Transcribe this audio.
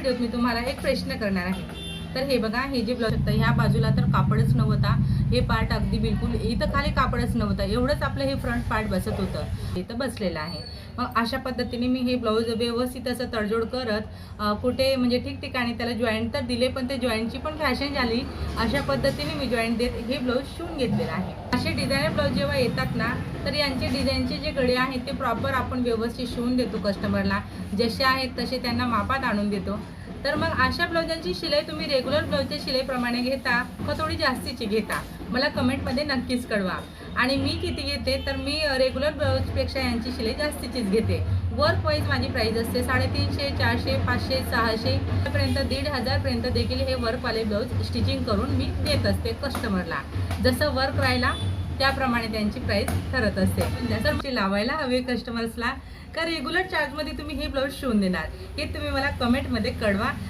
व्हिडिओत मी तुम्हाला एक प्रश्न करणार आहे। तर हे बघा, हे जे ब्लाउज आहे ह्या बाजूला तर कापडच नव्हता, हे पार्ट अगदी बिलकुल इथं खाली कापडच नव्हतं, एवढंच आपलं हे फ्रंट पार्ट बसत होतं, इथं बसलेलं आहे। मग अशा पद्धतीने मी हे ब्लाऊज व्यवस्थित असं तडजोड करत कुठे म्हणजे ठिकठिकाणी त्याला जॉईंट तर दिले, पण ते जॉईंटची पण फॅशन झाली, अशा पद्धतीने मी जॉईंट देत हे ब्लाऊज शिवून घेतलेलं आहे। असे डिझायनर ब्लाऊज जेव्हा येतात ना, तर यांचे डिझाईनचे जे गळे आहेत ते प्रॉपर आपण व्यवस्थित शिवून देतो कस्टमरला, जसे आहेत तसे त्यांना मापात आणून देतो। तर मग अशा ब्लाउजांची शिलाई तुम्ही रेग्युलर ब्लाऊजच्या शिलाईप्रमाणे घेता का थोडी जास्तीची घेता, मला कमेंटमध्ये नक्कीच कळवा। आणि मी किती घेते, तर मी रेग्युलर ब्लाऊजपेक्षा यांची शिलाई जास्तीचीच घेते। वर्क वाईज माझी प्राईस असते 350, 400, 500, 600 पर्यंत, 1500 पर्यंत देखील हे वर्कवाले ब्लाऊज स्टिचिंग करून मी देत असते कस्टमरला। जसं वर्क राहिला त्याप्रमाणे त्यांची प्राईस ठरत असते। जसं लावायला हवे कस्टमर्सला का रेग्युलर चार्जमध्ये तुम्ही हे ब्लाऊज शिवून देणार, हे तुम्ही मला कमेंटमध्ये कळवा।